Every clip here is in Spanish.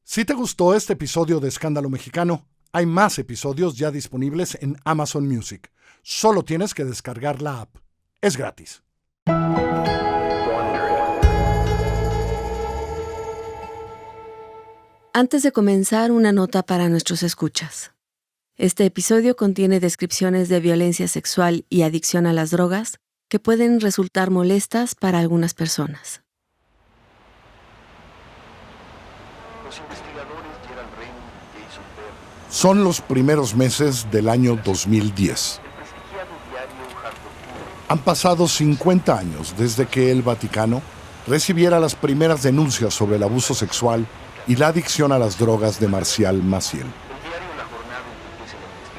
Si te gustó este episodio de Escándalo Mexicano, hay más episodios ya disponibles en Amazon Music. Solo tienes que descargar la app. Es gratis. Antes de comenzar, una nota para nuestros escuchas. Este episodio contiene descripciones de violencia sexual y adicción a las drogas que pueden resultar molestas para algunas personas. Son los primeros meses del año 2010. Han pasado 50 años desde que el Vaticano recibiera las primeras denuncias sobre el abuso sexual y la adicción a las drogas de Marcial Maciel.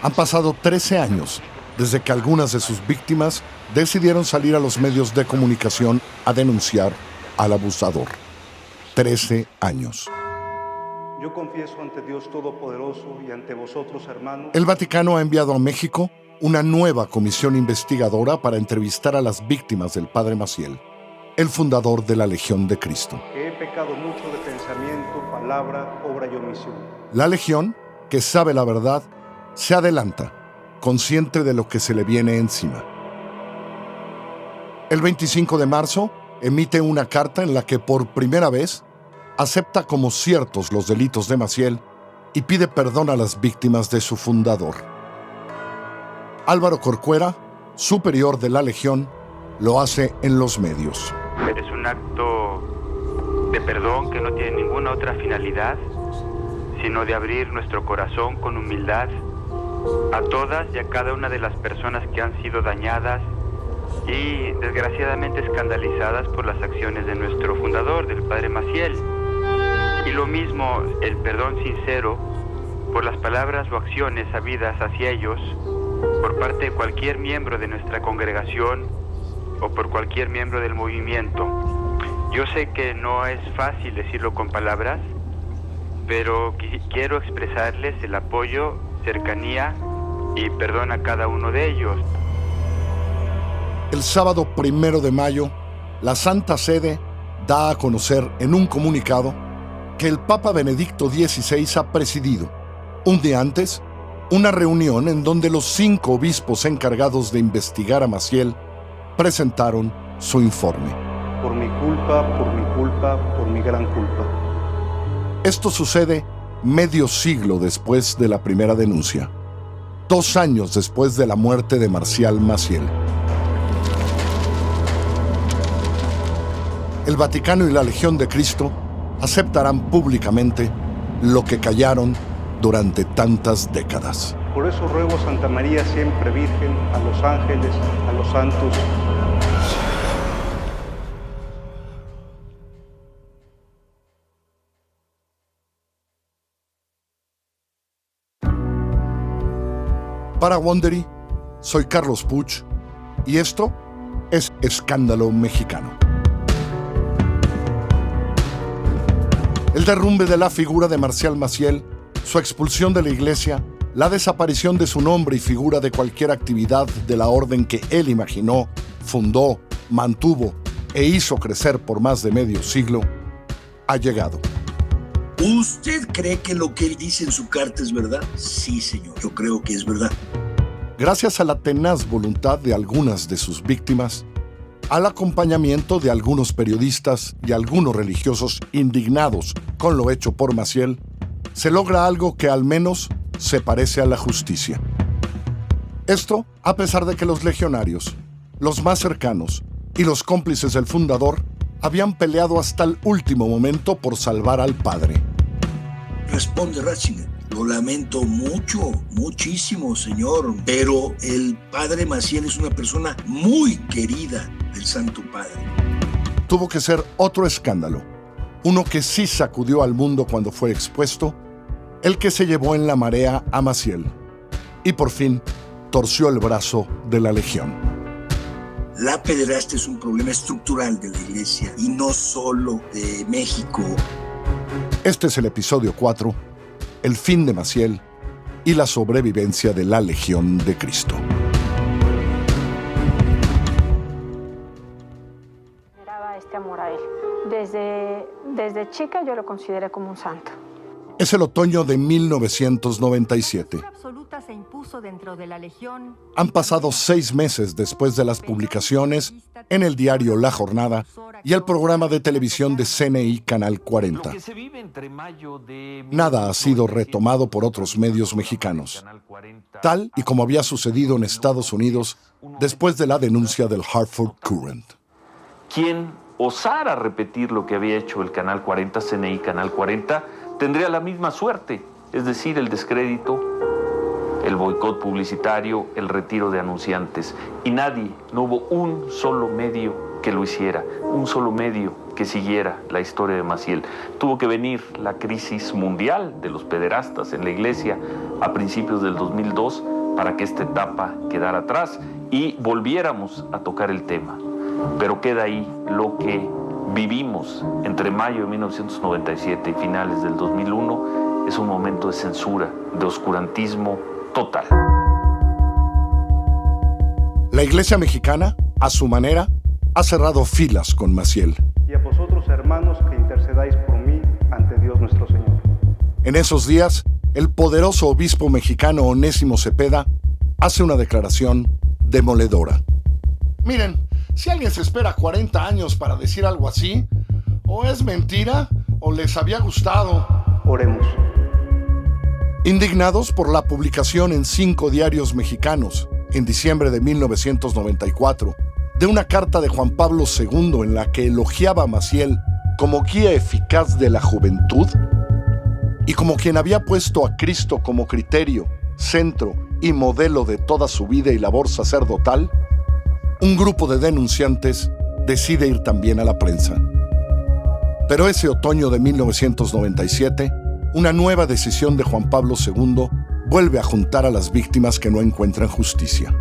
Han pasado 13 años desde que algunas de sus víctimas decidieron salir a los medios de comunicación a denunciar al abusador. 13 años. Yo confieso ante Dios Todopoderoso y ante vosotros, hermanos. El Vaticano ha enviado a México una nueva comisión investigadora para entrevistar a las víctimas del padre Maciel, el fundador de la Legión de Cristo. Que he pecado mucho de pensamiento, palabra, obra y omisión. La Legión, que sabe la verdad, se adelanta, consciente de lo que se le viene encima. El 25 de marzo emite una carta en la que por primera vez acepta como ciertos los delitos de Maciel y pide perdón a las víctimas de su fundador. Álvaro Corcuera, superior de la Legión, lo hace en los medios. Es un acto de perdón que no tiene ninguna otra finalidad, sino de abrir nuestro corazón con humildad a todas y a cada una de las personas que han sido dañadas y desgraciadamente escandalizadas por las acciones de nuestro fundador, del padre Maciel. Y lo mismo, el perdón sincero por las palabras o acciones habidas hacia ellos por parte de cualquier miembro de nuestra congregación o por cualquier miembro del movimiento. Yo sé que no es fácil decirlo con palabras, pero quiero expresarles el apoyo, cercanía y perdón a cada uno de ellos. El sábado 1 de mayo, la Santa Sede da a conocer en un comunicado que el Papa Benedicto XVI ha presidido, un día antes, una reunión en donde los 5 obispos encargados de investigar a Maciel presentaron su informe. Por mi culpa, por mi gran culpa. Esto sucede medio siglo después de la primera denuncia, 2 años después de la muerte de Marcial Maciel. El Vaticano y la Legión de Cristo aceptarán públicamente lo que callaron durante tantas décadas. Por eso ruego a Santa María siempre Virgen, a los ángeles, a los santos. Para Wondery, soy Carlos Puch y esto es Escándalo Mexicano. El derrumbe de la figura de Marcial Maciel, su expulsión de la iglesia, la desaparición de su nombre y figura de cualquier actividad de la orden que él imaginó, fundó, mantuvo e hizo crecer por más de medio siglo, ha llegado. ¿Usted cree que lo que él dice en su carta es verdad? Sí, señor, yo creo que es verdad. Gracias a la tenaz voluntad de algunas de sus víctimas, al acompañamiento de algunos periodistas y algunos religiosos indignados con lo hecho por Maciel, se logra algo que al menos se parece a la justicia. Esto a pesar de que los legionarios, los más cercanos y los cómplices del fundador habían peleado hasta el último momento por salvar al padre. Responde Ratzinger: lo lamento mucho, muchísimo, señor, pero el padre Maciel es una persona muy querida del Santo Padre. Tuvo que ser otro escándalo, uno que sí sacudió al mundo cuando fue expuesto, el que se llevó en la marea a Maciel y por fin torció el brazo de la Legión. La pederastia es un problema estructural de la Iglesia y no solo de México. Este es el episodio 4, el fin de Maciel y la sobrevivencia de la Legión de Cristo. Miraba este amor a él. Desde chica yo lo consideré como un santo. Es el otoño de 1997. Han pasado 6 meses después de las publicaciones en el diario La Jornada y el programa de televisión de CNI Canal 40. Nada ha sido retomado por otros medios mexicanos, tal y como había sucedido en Estados Unidos después de la denuncia del Hartford Courant. Quien osara repetir lo que había hecho el Canal 40, CNI Canal 40, tendría la misma suerte, es decir, el descrédito, el boicot publicitario, el retiro de anunciantes. Y nadie, no hubo un solo medio que lo hiciera, un solo medio que siguiera la historia de Maciel. Tuvo que venir la crisis mundial de los pederastas en la iglesia a principios del 2002 para que esta etapa quedara atrás y volviéramos a tocar el tema. Pero queda ahí lo que vivimos entre mayo de 1997 y finales del 2001, es un momento de censura, de oscurantismo total. La Iglesia mexicana, a su manera, ha cerrado filas con Maciel. Y a vosotros, hermanos, que intercedáis por mí ante Dios nuestro Señor. En esos días, el poderoso obispo mexicano Onésimo Cepeda hace una declaración demoledora. Miren, si alguien se espera 40 años para decir algo así, o es mentira o les había gustado. Oremos. Indignados por la publicación en 5 diarios mexicanos, en diciembre de 1994, de una carta de Juan Pablo II en la que elogiaba a Maciel como guía eficaz de la juventud y como quien había puesto a Cristo como criterio, centro y modelo de toda su vida y labor sacerdotal, un grupo de denunciantes decide ir también a la prensa. Pero ese otoño de 1997, una nueva decisión de Juan Pablo II vuelve a juntar a las víctimas que no encuentran justicia.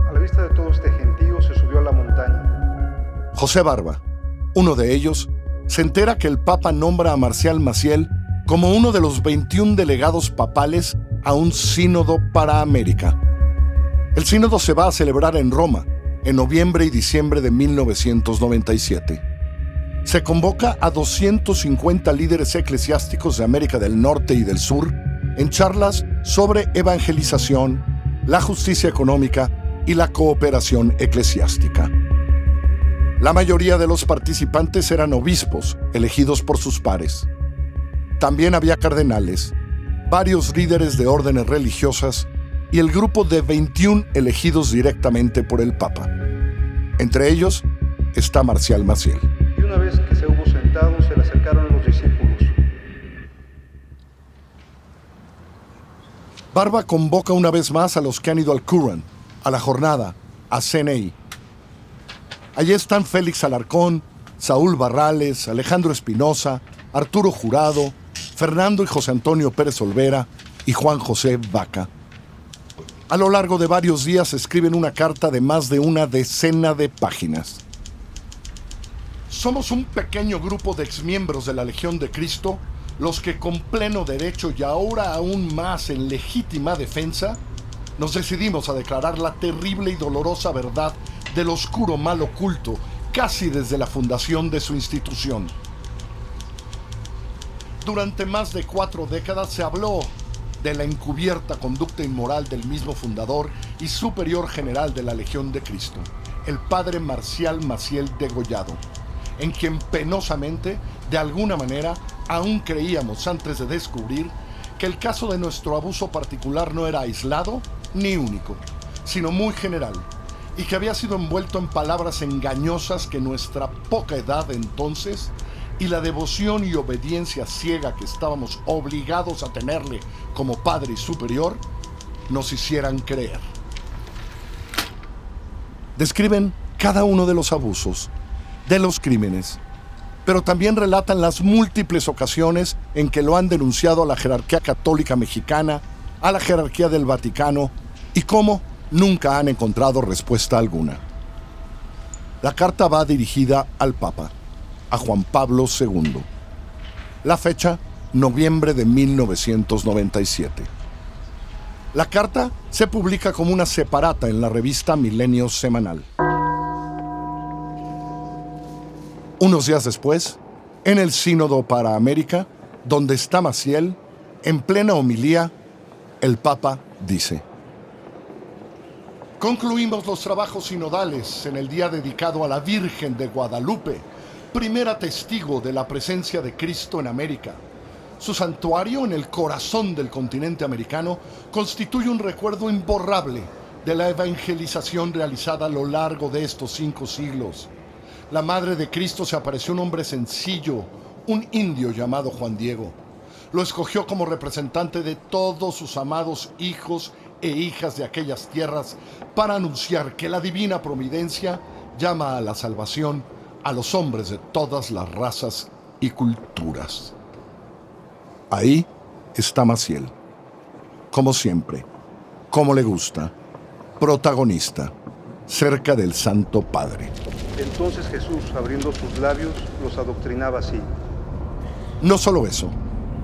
A la vista de todo este gentío se subió a la montaña. José Barba, uno de ellos, se entera que el Papa nombra a Marcial Maciel como uno de los 21 delegados papales a un sínodo para América. El sínodo se va a celebrar en Roma, en noviembre y diciembre de 1997. Se convoca a 250 líderes eclesiásticos de América del Norte y del Sur en charlas sobre evangelización, la justicia económica y la cooperación eclesiástica. La mayoría de los participantes eran obispos, elegidos por sus pares. También había cardenales, varios líderes de órdenes religiosas y el grupo de 21 elegidos directamente por el Papa. Entre ellos está Marcial Maciel. Y una vez que se hubo sentado, se le acercaron los discípulos. Barba convoca una vez más a los que han ido al Courant, a La Jornada, a CNI. Allí están Félix Alarcón, Saúl Barrales, Alejandro Espinosa, Arturo Jurado, Fernando y José Antonio Pérez Olvera y Juan José Vaca. A lo largo de varios días escriben una carta de más de una decena de páginas. Somos un pequeño grupo de exmiembros de la Legión de Cristo, los que con pleno derecho y ahora aún más en legítima defensa, nos decidimos a declarar la terrible y dolorosa verdad del oscuro mal oculto, casi desde la fundación de su institución. Durante más de 4 décadas se habló de la encubierta conducta inmoral del mismo fundador y superior general de la Legión de Cristo, el padre Marcial Maciel degollado, en quien penosamente, de alguna manera, aún creíamos antes de descubrir que el caso de nuestro abuso particular no era aislado ni único, sino muy general, y que había sido envuelto en palabras engañosas que nuestra poca edad entonces y la devoción y obediencia ciega que estábamos obligados a tenerle como padre superior nos hicieran creer. Describen cada uno de los abusos, de los crímenes, pero también relatan las múltiples ocasiones en que lo han denunciado a la jerarquía católica mexicana, a la jerarquía del Vaticano, y cómo nunca han encontrado respuesta alguna. La carta va dirigida al Papa, a Juan Pablo II. La fecha, noviembre de 1997. La carta se publica como una separata en la revista Milenio Semanal. Unos días después, en el Sínodo para América, donde está Maciel, En plena homilía, el Papa dice: concluimos los trabajos sinodales en el día dedicado a la Virgen de Guadalupe, primera testigo de la presencia de Cristo en América. Su santuario en el corazón del continente americano constituye un recuerdo imborrable de la evangelización realizada a lo largo de estos 5 siglos. La Madre de Cristo se apareció a un hombre sencillo, un indio llamado Juan Diego. Lo escogió como representante de todos sus amados hijos e hijas de aquellas tierras para anunciar que la divina providencia llama a la salvación a los hombres de todas las razas y culturas. Ahí está Maciel, como siempre, como le gusta, protagonista, cerca del Santo Padre. Entonces Jesús, abriendo sus labios, los adoctrinaba así. No solo eso,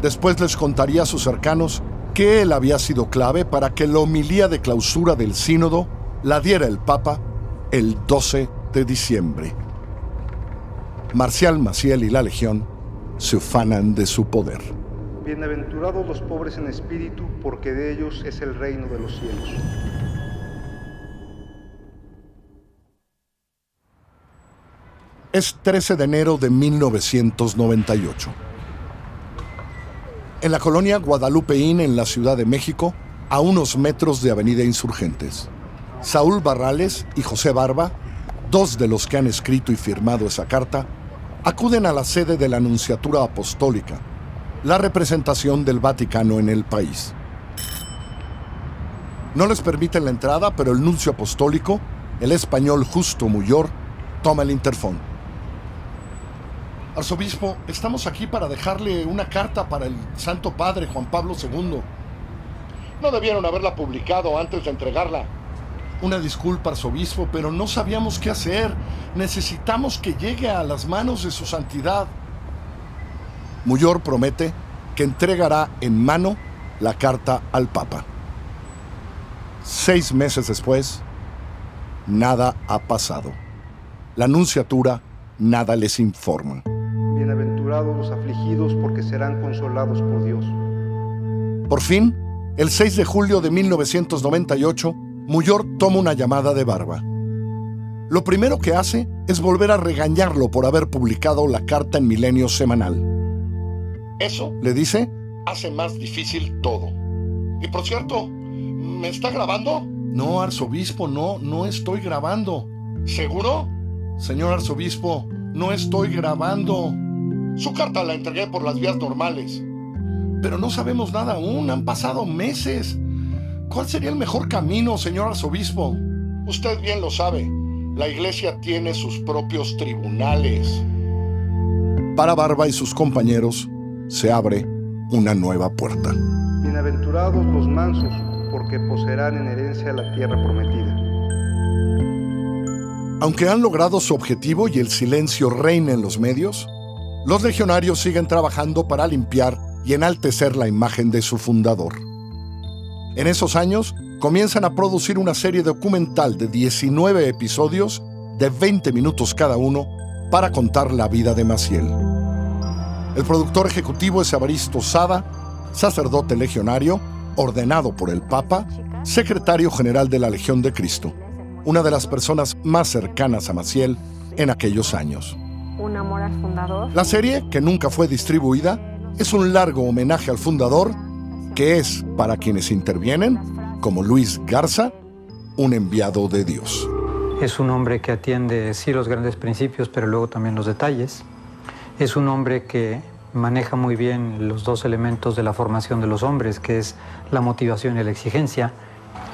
después les contaría a sus cercanos que él había sido clave para que la homilía de clausura del sínodo la diera el Papa el 12 de diciembre. Marcial Maciel y la Legión se ufanan de su poder. Bienaventurados los pobres en espíritu, porque de ellos es el reino de los cielos. Es 13 de enero de 1998. En la colonia Guadalupeín, en la Ciudad de México, a unos metros de Avenida Insurgentes, Saúl Barrales y José Barba, 2 de los que han escrito y firmado esa carta, acuden a la sede de la Nunciatura Apostólica, la representación del Vaticano en el país. No les permiten la entrada, pero el nuncio apostólico, el español Justo Muyor, toma el interfón. Arzobispo, estamos aquí para dejarle una carta para el Santo Padre Juan Pablo II. No debieron haberla publicado antes de entregarla. Una disculpa, arzobispo, pero no sabíamos qué hacer. Necesitamos que llegue a las manos de su santidad. Muyor promete que entregará en mano la carta al Papa. 6 meses después, nada ha pasado. La nunciatura nada les informa. Bienaventurados los afligidos, porque serán consolados por Dios. Por fin, el 6 de julio de 1998, Muyor toma una llamada de Barba. Lo primero que hace es volver a regañarlo por haber publicado la carta en Milenio Semanal. Eso, le dice, hace más difícil todo. Y por cierto, ¿me está grabando? No, arzobispo, no estoy grabando. ¿Seguro? Señor arzobispo, no estoy grabando. Su carta la entregué por las vías normales. Pero no sabemos nada aún, han pasado meses. ¿Cuál sería el mejor camino, señor arzobispo? Usted bien lo sabe, la iglesia tiene sus propios tribunales. Para Barba y sus compañeros se abre una nueva puerta. Bienaventurados los mansos, porque poseerán en herencia la tierra prometida. Aunque han logrado su objetivo y el silencio reina en los medios, los legionarios siguen trabajando para limpiar y enaltecer la imagen de su fundador. En esos años, comienzan a producir una serie documental de 19 episodios de 20 minutos cada uno para contar la vida de Maciel. El productor ejecutivo es Evaristo Sada, sacerdote legionario, ordenado por el Papa, secretario general de la Legión de Cristo, una de las personas más cercanas a Maciel en aquellos años. Un amor al fundador. La serie, que nunca fue distribuida, es un largo homenaje al fundador, que es, para quienes intervienen, como Luis Garza, un enviado de Dios. Es un hombre que atiende, sí, los grandes principios, pero luego también los detalles. Es un hombre que maneja muy bien los 2 elementos de la formación de los hombres, que es la motivación y la exigencia.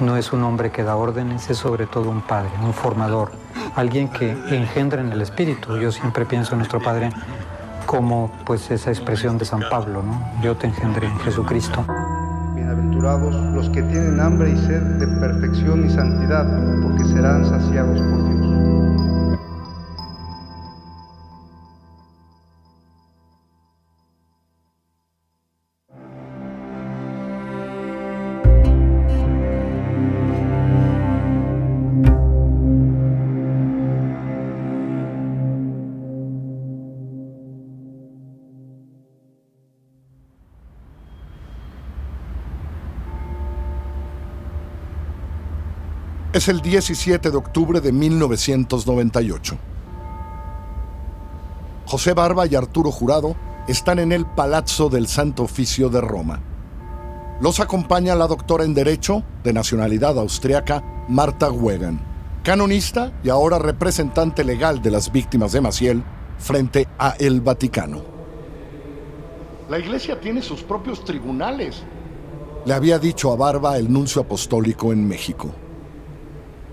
No es un hombre que da órdenes, es sobre todo un padre, un formador, alguien que engendra en el espíritu. Yo siempre pienso en nuestro Padre como pues esa expresión de San Pablo, ¿no? Yo te engendré en Jesucristo. Bienaventurados los que tienen hambre y sed de perfección y santidad, porque serán saciados por Dios. Es el 17 de octubre de 1998. José Barba y Arturo Jurado están en el Palazzo del Santo Oficio de Roma. Los acompaña la doctora en Derecho, de nacionalidad austriaca, Marta Wegan, canonista y ahora representante legal de las víctimas de Maciel frente a el Vaticano. La Iglesia tiene sus propios tribunales, le había dicho a Barba el nuncio apostólico en México.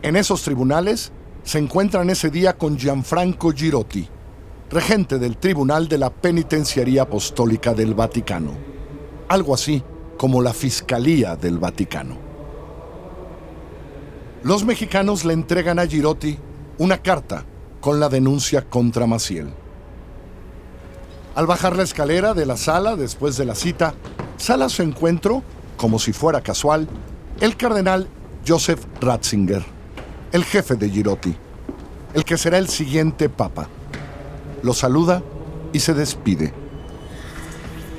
En esos tribunales se encuentran ese día con Gianfranco Girotti, regente del Tribunal de la Penitenciaría Apostólica del Vaticano, algo así como la Fiscalía del Vaticano. Los mexicanos le entregan a Girotti una carta con la denuncia contra Maciel. Al bajar la escalera de la sala después de la cita, sale a su encuentro, como si fuera casual, el cardenal Joseph Ratzinger, el jefe de Girotti, el que será el siguiente papa. Lo saluda y se despide.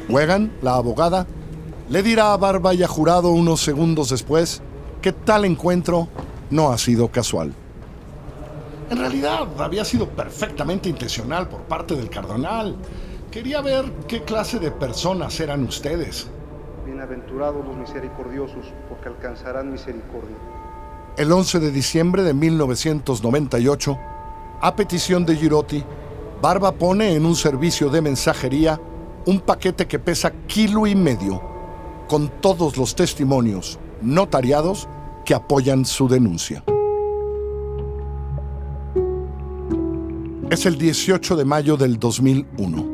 Wegan, la abogada, le dirá a Barba y a Jurado unos segundos después que tal encuentro no ha sido casual. En realidad, había sido perfectamente intencional por parte del cardenal. Quería ver qué clase de personas eran ustedes. Bienaventurados los misericordiosos, porque alcanzarán misericordia. El 11 de diciembre de 1998, a petición de Girotti, Barba pone en un servicio de mensajería un paquete que pesa 1,5 kilos, con todos los testimonios notariados que apoyan su denuncia. Es el 18 de mayo del 2001.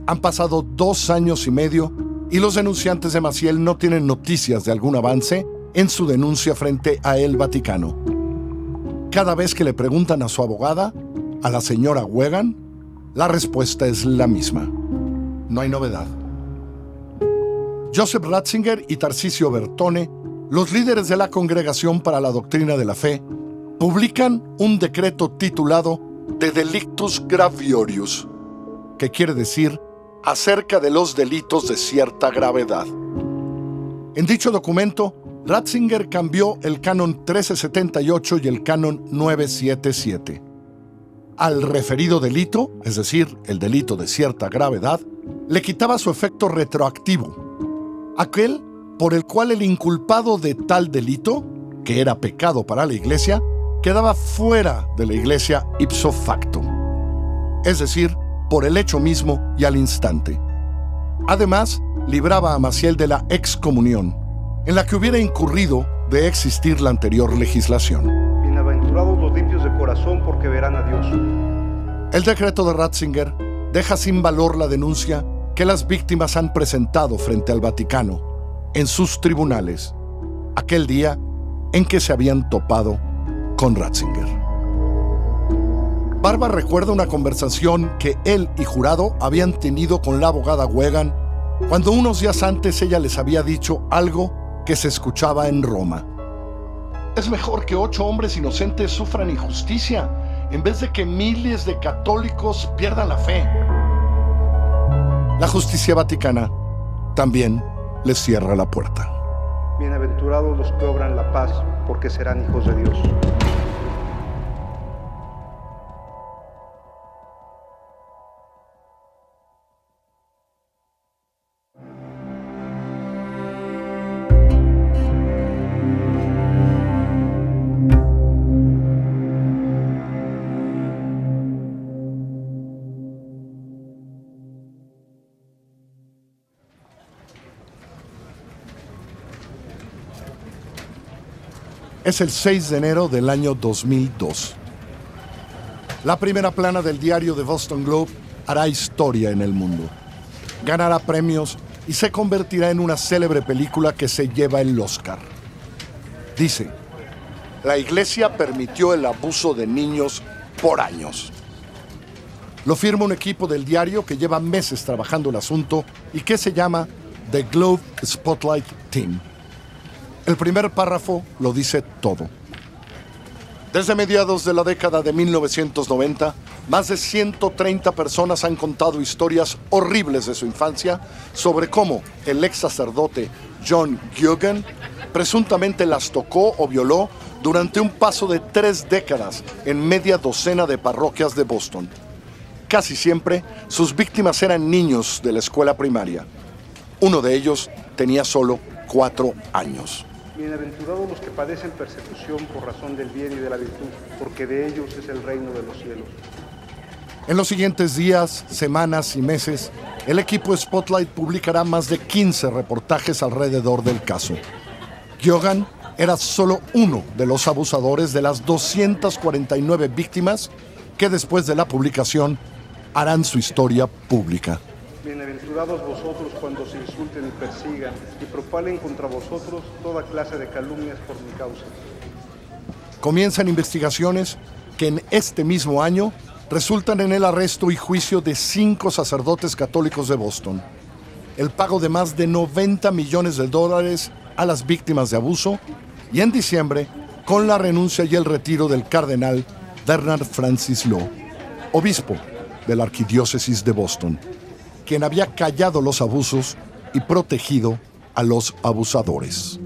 Han pasado 2 años y medio y los denunciantes de Maciel no tienen noticias de algún avance en su denuncia frente a el Vaticano. Cada vez que le preguntan a su abogada, a la señora Wegan, la respuesta es la misma. No hay novedad. Joseph Ratzinger y Tarcisio Bertone, los líderes de la Congregación para la Doctrina de la Fe, publican un decreto titulado De Delictus Graviorius, que quiere decir acerca de los delitos de cierta gravedad. En dicho documento, Ratzinger cambió el canon 1378 y el canon 977. Al referido delito, es decir, el delito de cierta gravedad, le quitaba su efecto retroactivo, aquel por el cual el inculpado de tal delito, que era pecado para la Iglesia, quedaba fuera de la Iglesia ipso facto, es decir, por el hecho mismo y al instante. Además, libraba a Maciel de la excomunión, en la que hubiera incurrido de existir la anterior legislación. Bienaventurados los limpios de corazón, porque verán a Dios. El decreto de Ratzinger deja sin valor la denuncia que las víctimas han presentado frente al Vaticano en sus tribunales aquel día en que se habían topado con Ratzinger. Barba recuerda una conversación que él y Jurado habían tenido con la abogada Wegan cuando unos días antes ella les había dicho algo que se escuchaba en Roma. Es mejor que 8 hombres inocentes sufran injusticia en vez de que miles de católicos pierdan la fe. La justicia vaticana también les cierra la puerta. Bienaventurados los que obran la paz, porque serán hijos de Dios. Es el 6 de enero del año 2002. La primera plana del diario The Boston Globe hará historia en el mundo. Ganará premios y se convertirá en una célebre película que se lleva el Oscar. Dice: la Iglesia permitió el abuso de niños por años. Lo firma un equipo del diario que lleva meses trabajando el asunto y que se llama The Globe Spotlight Team. El primer párrafo lo dice todo. Desde mediados de la década de 1990, más de 130 personas han contado historias horribles de su infancia sobre cómo el ex sacerdote John Guggen presuntamente las tocó o violó durante un paso de 3 décadas en media docena de parroquias de Boston. Casi siempre, sus víctimas eran niños de la escuela primaria. Uno de ellos tenía solo 4 años. Bienaventurados los que padecen persecución por razón del bien y de la virtud, porque de ellos es el reino de los cielos. En los siguientes días, semanas y meses, el equipo Spotlight publicará más de 15 reportajes alrededor del caso. Giogan era solo uno de los abusadores de las 249 víctimas que después de la publicación harán su historia pública. Bienaventurados vosotros cuando os insulten y persigan y propalen contra vosotros toda clase de calumnias por mi causa. Comienzan investigaciones que en este mismo año resultan en el arresto y juicio de 5 sacerdotes católicos de Boston, el pago de más de $90 millones a las víctimas de abuso y en diciembre con la renuncia y el retiro del cardenal Bernard Francis Law, obispo de la arquidiócesis de Boston, quien había callado los abusos y protegido a los abusadores.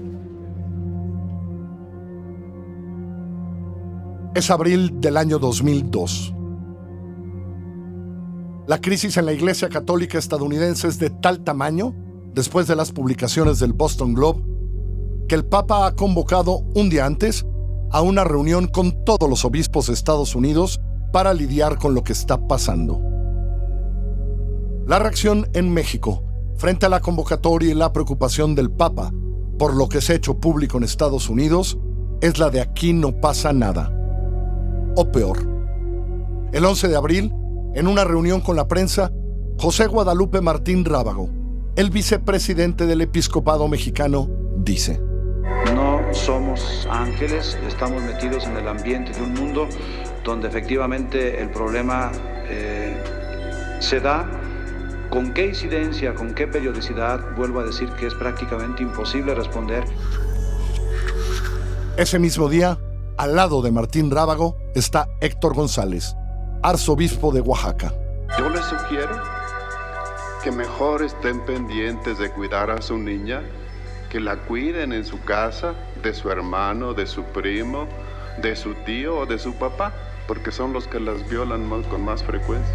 Es abril del año 2002. La crisis en la Iglesia Católica estadounidense es de tal tamaño, después de las publicaciones del Boston Globe, que el Papa ha convocado un día antes a una reunión con todos los obispos de Estados Unidos para lidiar con lo que está pasando. La reacción en México frente a la convocatoria y la preocupación del Papa por lo que se ha hecho público en Estados Unidos es la de aquí no pasa nada. O peor. El 11 de abril, en una reunión con la prensa, José Guadalupe Martín Rábago, el vicepresidente del Episcopado Mexicano, dice: No somos ángeles, estamos metidos en el ambiente de un mundo donde efectivamente el problema se da. ¿Con qué incidencia, con qué periodicidad? Vuelvo a decir que es prácticamente imposible responder. Ese mismo día, al lado de Martín Rábago, está Héctor González, arzobispo de Oaxaca. Yo les sugiero que mejor estén pendientes de cuidar a su niña, que la cuiden en su casa, de su hermano, de su primo, de su tío o de su papá, porque son los que las violan con más frecuencia.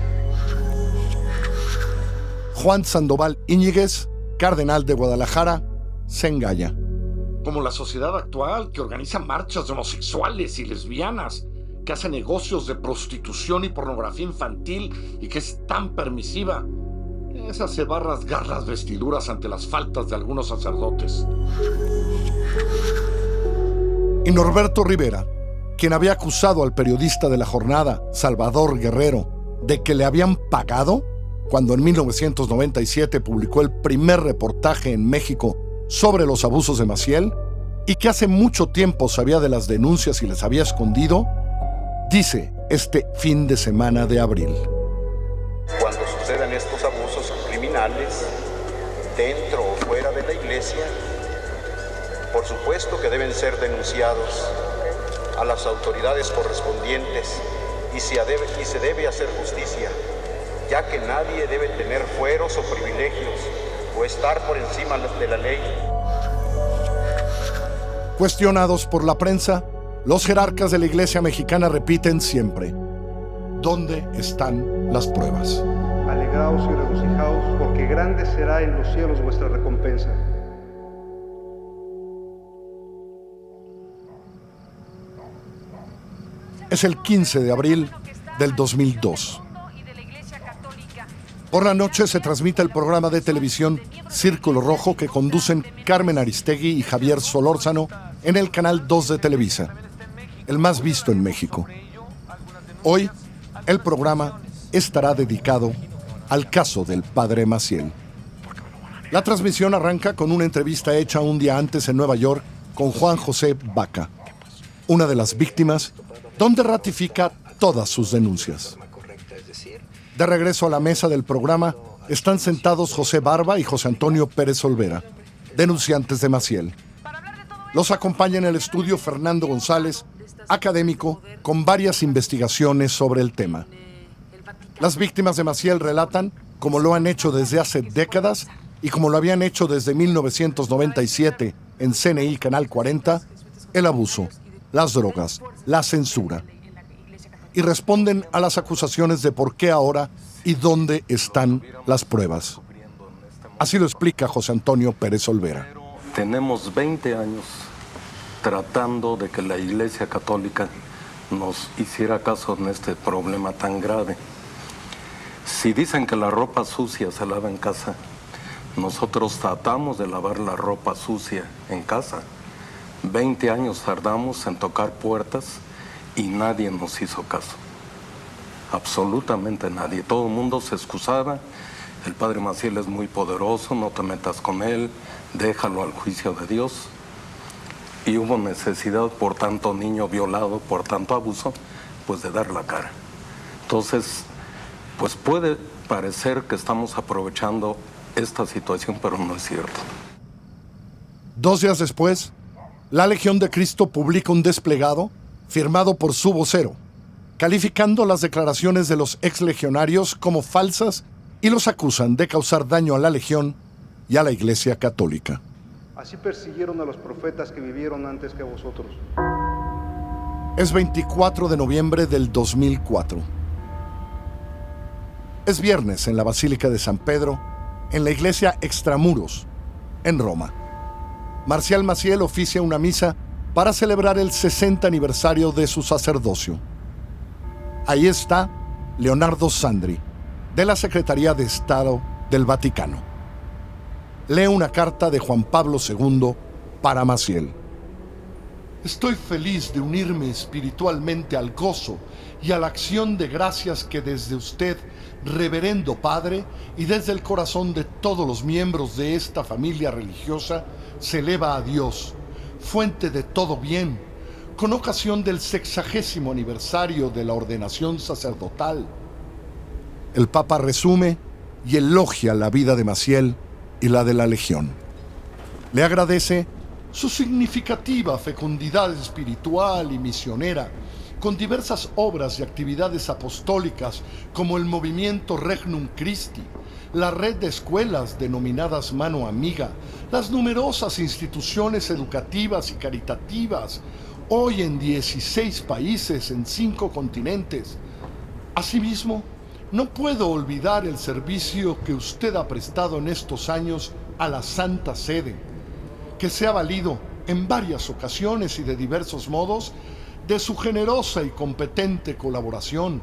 Juan Sandoval Íñiguez, cardenal de Guadalajara, se engalla. Como la sociedad actual, que organiza marchas de homosexuales y lesbianas, que hace negocios de prostitución y pornografía infantil y que es tan permisiva, esa se va a rasgar las vestiduras ante las faltas de algunos sacerdotes. Y Norberto Rivera, quien había acusado al periodista de La Jornada, Salvador Guerrero, de que le habían pagado cuando en 1997 publicó el primer reportaje en México sobre los abusos de Maciel, y que hace mucho tiempo sabía de las denuncias y les había escondido, dice este fin de semana de abril: Cuando sucedan estos abusos criminales, dentro o fuera de la iglesia, por supuesto que deben ser denunciados a las autoridades correspondientes y se debe hacer justicia, ya que nadie debe tener fueros o privilegios o estar por encima de la ley. Cuestionados por la prensa, los jerarcas de la Iglesia mexicana repiten siempre: ¿dónde están las pruebas? Alegraos y regocijaos, porque grande será en los cielos vuestra recompensa. Es el 15 de abril del 2002. Por la noche se transmite el programa de televisión Círculo Rojo que conducen Carmen Aristegui y Javier Solórzano en el Canal 2 de Televisa, el más visto en México. Hoy, el programa estará dedicado al caso del padre Maciel. La transmisión arranca con una entrevista hecha un día antes en Nueva York con Juan José Vaca, una de las víctimas, donde ratifica todas sus denuncias. De regreso a la mesa del programa, están sentados José Barba y José Antonio Pérez Olvera, denunciantes de Maciel. Los acompaña en el estudio Fernando González, académico con varias investigaciones sobre el tema. Las víctimas de Maciel relatan, como lo han hecho desde hace décadas y como lo habían hecho desde 1997 en CNI Canal 40, el abuso, las drogas, la censura. Y responden a las acusaciones de por qué ahora y dónde están las pruebas. Así lo explica José Antonio Pérez Olvera. Tenemos 20 años tratando de que la Iglesia Católica nos hiciera caso en este problema tan grave. Si dicen que la ropa sucia se lava en casa, nosotros tratamos de lavar la ropa sucia en casa. 20 años tardamos en tocar puertas y nadie nos hizo caso. Absolutamente nadie. Todo el mundo se excusaba. El padre Maciel es muy poderoso, no te metas con él, déjalo al juicio de Dios. Y hubo necesidad por tanto niño violado, por tanto abuso, pues de dar la cara. Entonces, pues puede parecer que estamos aprovechando esta situación, pero no es cierto. 2 días después, la Legión de Cristo publica un desplegado firmado por su vocero, calificando las declaraciones de los exlegionarios como falsas y los acusan de causar daño a la Legión y a la Iglesia Católica. Así persiguieron a los profetas que vivieron antes que vosotros. Es 24 de noviembre del 2004. Es viernes en la Basílica de San Pedro, en la iglesia Extramuros, en Roma. Marcial Maciel oficia una misa para celebrar el 60 aniversario de su sacerdocio. Ahí está Leonardo Sandri, de la Secretaría de Estado del Vaticano. Lee una carta de Juan Pablo II para Maciel. Estoy feliz de unirme espiritualmente al gozo y a la acción de gracias que desde usted, reverendo Padre, y desde el corazón de todos los miembros de esta familia religiosa, se eleva a Dios, fuente de todo bien, con ocasión del 60º aniversario de la ordenación sacerdotal. El Papa resume y elogia la vida de Maciel y la de la Legión. Le agradece su significativa fecundidad espiritual y misionera, con diversas obras y actividades apostólicas como el movimiento Regnum Christi, la red de escuelas denominadas Mano Amiga, las numerosas instituciones educativas y caritativas, hoy en 16 países en 5 continentes. Asimismo, no puedo olvidar el servicio que usted ha prestado en estos años a la Santa Sede, que se ha valido en varias ocasiones y de diversos modos de su generosa y competente colaboración,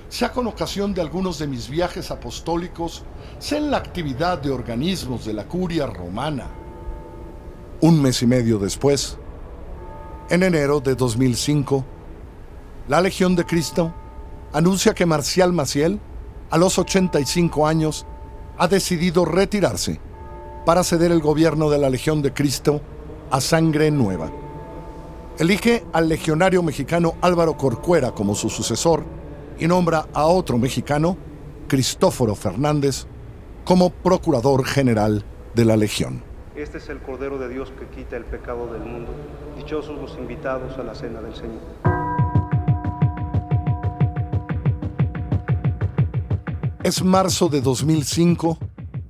sea con ocasión de algunos de mis viajes apostólicos, sea en la actividad de organismos de la Curia Romana. 1 mes y medio después, en enero de 2005, la Legión de Cristo anuncia que Marcial Maciel, a los 85 años, ha decidido retirarse para ceder el gobierno de la Legión de Cristo a sangre nueva. Elige al legionario mexicano Álvaro Corcuera como su sucesor y nombra a otro mexicano, Cristóforo Fernández, como Procurador General de la Legión. Este es el Cordero de Dios que quita el pecado del mundo. Dichosos los invitados a la cena del Señor. Es marzo de 2005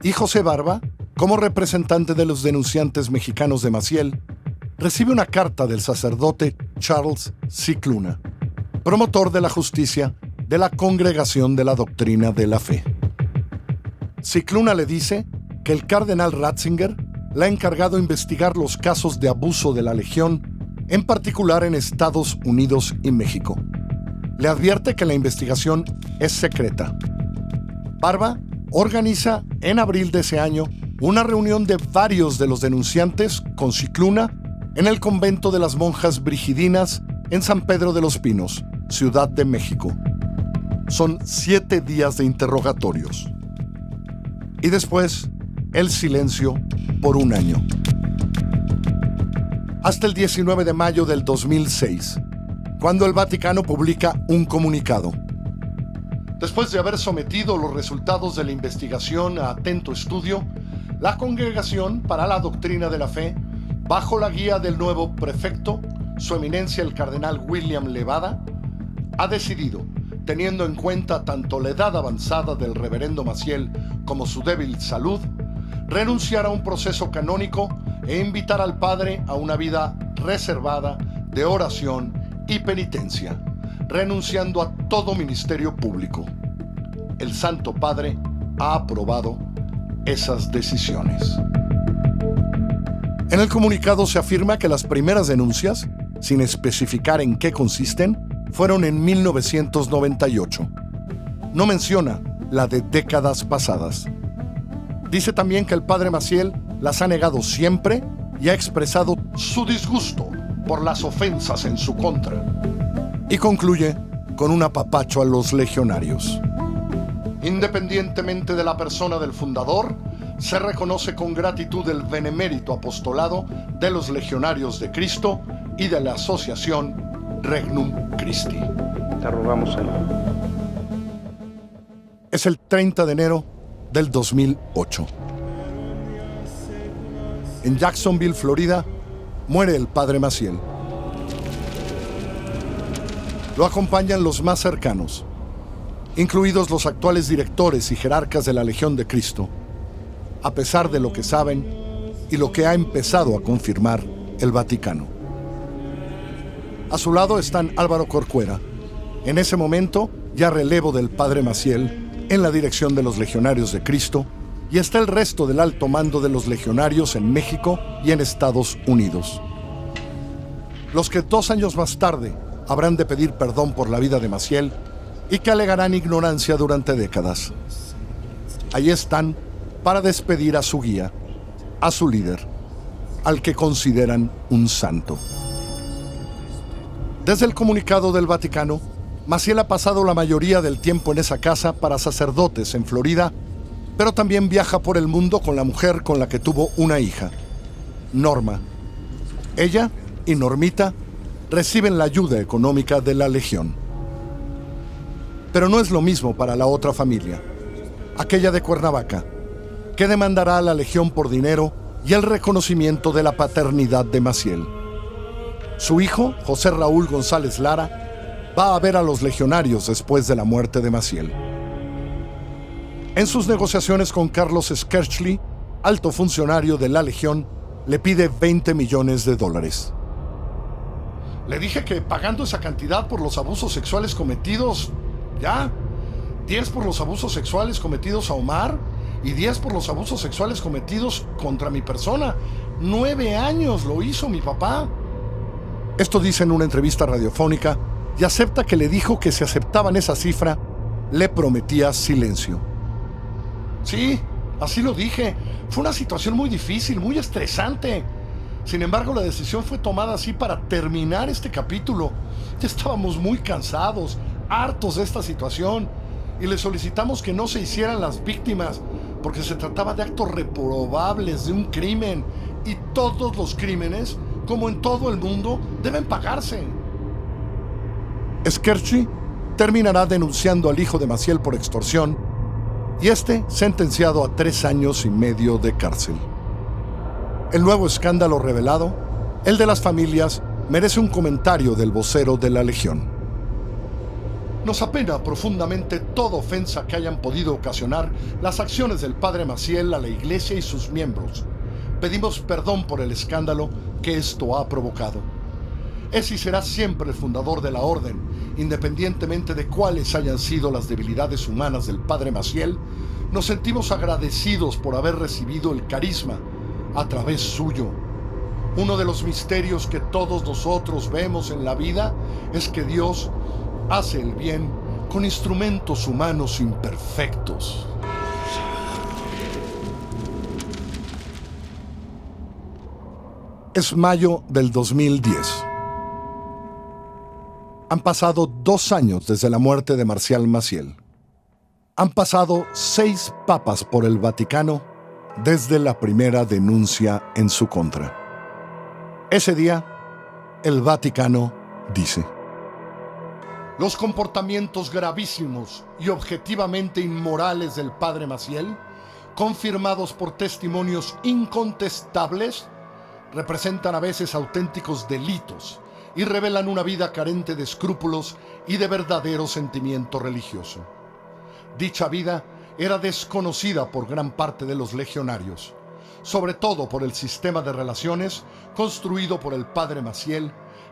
y José Barba, como representante de los denunciantes mexicanos de Maciel, recibe una carta del sacerdote Charles Cicluna, promotor de la justicia de la Congregación de la Doctrina de la Fe. Cicluna le dice que el cardenal Ratzinger le ha encargado investigar los casos de abuso de la Legión, en particular en Estados Unidos y México. Le advierte que la investigación es secreta. Barba organiza en abril de ese año una reunión de varios de los denunciantes con Cicluna en el convento de las monjas brigidinas en San Pedro de los Pinos, Ciudad de México. Son 7 días de interrogatorios. Y después, el silencio por 1 año. Hasta el 19 de mayo del 2006, cuando el Vaticano publica un comunicado. Después de haber sometido los resultados de la investigación a atento estudio, la Congregación para la Doctrina de la Fe, bajo la guía del nuevo prefecto, Su Eminencia el Cardenal William Levada, ha decidido, teniendo en cuenta tanto la edad avanzada del reverendo Maciel como su débil salud, renunciar a un proceso canónico e invitar al padre a una vida reservada de oración y penitencia, renunciando a todo ministerio público. El Santo Padre ha aprobado esas decisiones. En el comunicado se afirma que las primeras denuncias, sin especificar en qué consisten, fueron en 1998. No menciona la de décadas pasadas. Dice también que el padre Maciel las ha negado siempre y ha expresado su disgusto por las ofensas en su contra. Y concluye con un apapacho a los legionarios. Independientemente de la persona del fundador, se reconoce con gratitud el benemérito apostolado de los legionarios de Cristo y de la asociación Regnum Christi. Te rogamos, Señor. Es el 30 de enero del 2008. En Jacksonville, Florida, muere el padre Maciel. Lo acompañan los más cercanos, incluidos los actuales directores y jerarcas de la Legión de Cristo, a pesar de lo que saben y lo que ha empezado a confirmar el Vaticano. A su lado están Álvaro Corcuera, en ese momento ya relevo del padre Maciel en la dirección de los Legionarios de Cristo, y está el resto del alto mando de los legionarios en México y en Estados Unidos. Los que 2 años más tarde habrán de pedir perdón por la vida de Maciel y que alegarán ignorancia durante décadas. Ahí están para despedir a su guía, a su líder, al que consideran un santo. Desde el comunicado del Vaticano, Maciel ha pasado la mayoría del tiempo en esa casa para sacerdotes en Florida, pero también viaja por el mundo con la mujer con la que tuvo una hija, Norma. Ella y Normita reciben la ayuda económica de la Legión. Pero no es lo mismo para la otra familia, aquella de Cuernavaca, que demandará a la Legión por dinero y el reconocimiento de la paternidad de Maciel. Su hijo, José Raúl González Lara, va a ver a los legionarios después de la muerte de Maciel. En sus negociaciones con Carlos Skerchly, alto funcionario de la Legión, le pide $20 millones. Le dije que pagando esa cantidad por los abusos sexuales cometidos, ya, 10 por los abusos sexuales cometidos a Omar y 10 por los abusos sexuales cometidos contra mi persona. 9 años lo hizo mi papá. Esto dice en una entrevista radiofónica y acepta que le dijo que si aceptaban esa cifra, le prometía silencio. Sí, así lo dije. Fue una situación muy difícil, muy estresante. Sin embargo, la decisión fue tomada así para terminar este capítulo. Ya estábamos muy cansados, hartos de esta situación, y le solicitamos que no se hicieran las víctimas, porque se trataba de actos reprobables de un crimen, y todos los crímenes, como en todo el mundo, deben pagarse. Skerchly terminará denunciando al hijo de Maciel por extorsión, y sentenciado a 3 años y medio de cárcel. El nuevo escándalo revelado, el de las familias, merece un comentario del vocero de la Legión. Nos apena profundamente toda ofensa que hayan podido ocasionar las acciones del padre Maciel a la Iglesia y sus miembros. Pedimos perdón por el escándalo que esto ha provocado. Es y será siempre el fundador de la orden, independientemente de cuáles hayan sido las debilidades humanas del padre Maciel. Nos sentimos agradecidos por haber recibido el carisma a través suyo. Uno de los misterios que todos nosotros vemos en la vida es que Dios hace el bien con instrumentos humanos imperfectos. Es mayo del 2010. Han pasado 2 años desde la muerte de Marcial Maciel. Han pasado 6 papas por el Vaticano desde la primera denuncia en su contra. Ese día, el Vaticano dice: los comportamientos gravísimos y objetivamente inmorales del padre Maciel, confirmados por testimonios incontestables, representan a veces auténticos delitos y revelan una vida carente de escrúpulos y de verdadero sentimiento religioso. Dicha vida era desconocida por gran parte de los legionarios, sobre todo por el sistema de relaciones construido por el padre Maciel,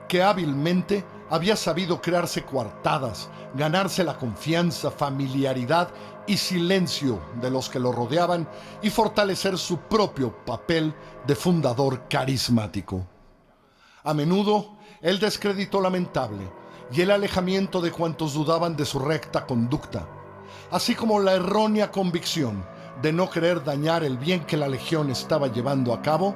que hábilmente había sabido crearse coartadas, ganarse la confianza, familiaridad y silencio de los que lo rodeaban y fortalecer su propio papel de fundador carismático. A menudo, el descrédito lamentable y el alejamiento de cuantos dudaban de su recta conducta, así como la errónea convicción de no querer dañar el bien que la Legión estaba llevando a cabo,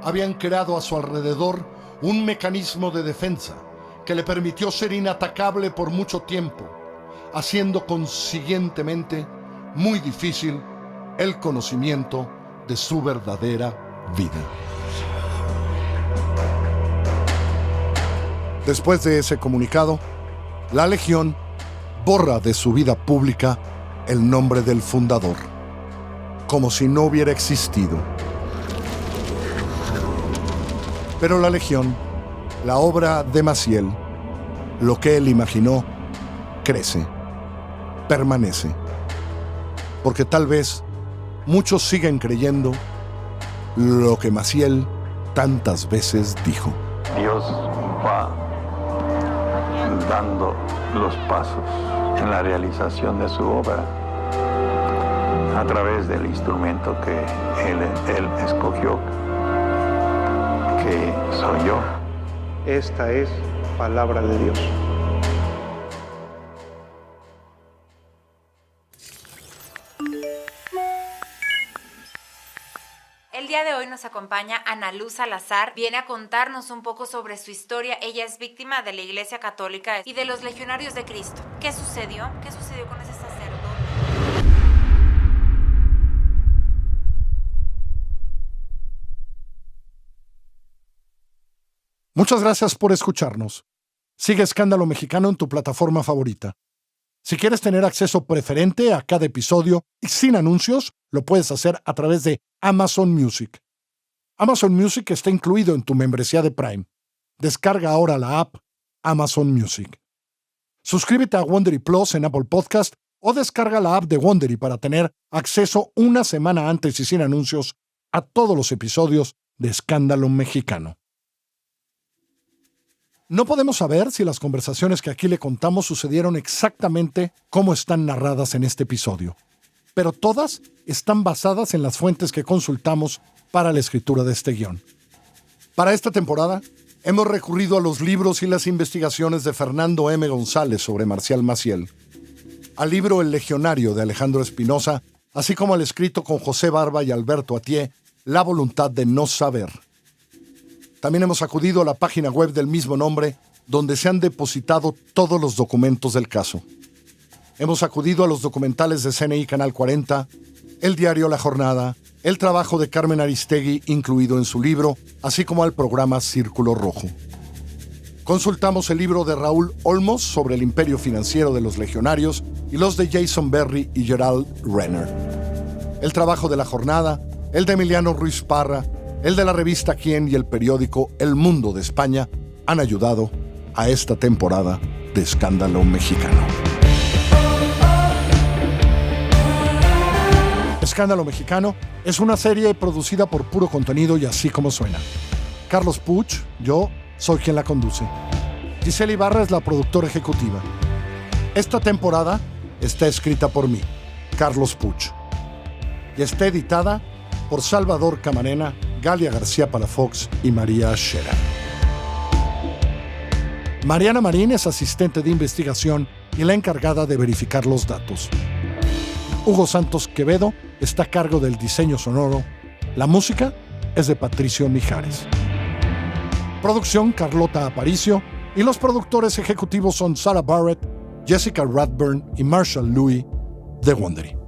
habían creado a su alrededor un mecanismo de defensa que le permitió ser inatacable por mucho tiempo, haciendo consiguientemente muy difícil el conocimiento de su verdadera vida. Después de ese comunicado, la Legión borra de su vida pública el nombre del fundador, como si no hubiera existido. Pero la Legión, la obra de Maciel, lo que él imaginó, crece, permanece. Porque tal vez muchos siguen creyendo lo que Maciel tantas veces dijo. Dios va dando los pasos en la realización de su obra a través del instrumento que él escogió, que soy yo. Esta es palabra de Dios. El día de hoy nos acompaña Ana Luz Salazar. Viene a contarnos un poco sobre su historia. Ella es víctima de la Iglesia Católica y de los Legionarios de Cristo. ¿Qué sucedió? ¿Qué sucedió con ese sacerdote? Muchas gracias por escucharnos. Sigue Escándalo Mexicano en tu plataforma favorita. Si quieres tener acceso preferente a cada episodio y sin anuncios, lo puedes hacer a través de Amazon Music. Amazon Music está incluido en tu membresía de Prime. Descarga ahora la app Amazon Music. Suscríbete a Wondery Plus en Apple Podcast o descarga la app de Wondery para tener acceso una semana antes y sin anuncios a todos los episodios de Escándalo Mexicano. No podemos saber si las conversaciones que aquí le contamos sucedieron exactamente como están narradas en este episodio, pero todas están basadas en las fuentes que consultamos para la escritura de este guión. Para esta temporada, hemos recurrido a los libros y las investigaciones de Fernando M. González sobre Marcial Maciel, al libro El Legionario de Alejandro Espinosa, así como al escrito con José Barba y Alberto Atié, La voluntad de no saber. También hemos acudido a la página web del mismo nombre, donde se han depositado todos los documentos del caso. Hemos acudido a los documentales de CNI Canal 40, el diario La Jornada, el trabajo de Carmen Aristegui incluido en su libro, así como al programa Círculo Rojo. Consultamos el libro de Raúl Olmos sobre el imperio financiero de los legionarios y los de Jason Berry y Gerald Renner. El trabajo de La Jornada, el de Emiliano Ruiz Parra, el de la revista Quién y el periódico El Mundo de España han ayudado a esta temporada de Escándalo Mexicano. Escándalo Mexicano es una serie producida por Puro Contenido y Así Como Suena. Carlos Puch, yo, soy quien la conduce. Giselle Ibarra es la productora ejecutiva. Esta temporada está escrita por mí, Carlos Puch, y está editada por Salvador Camarena, Galia García Palafox y María Scherer. Mariana Marín es asistente de investigación y la encargada de verificar los datos. Hugo Santos Quevedo está a cargo del diseño sonoro. La música es de Patricio Mijares. Producción Carlota Aparicio y los productores ejecutivos son Sarah Barrett, Jessica Radburn y Marshall Louis de Wondery.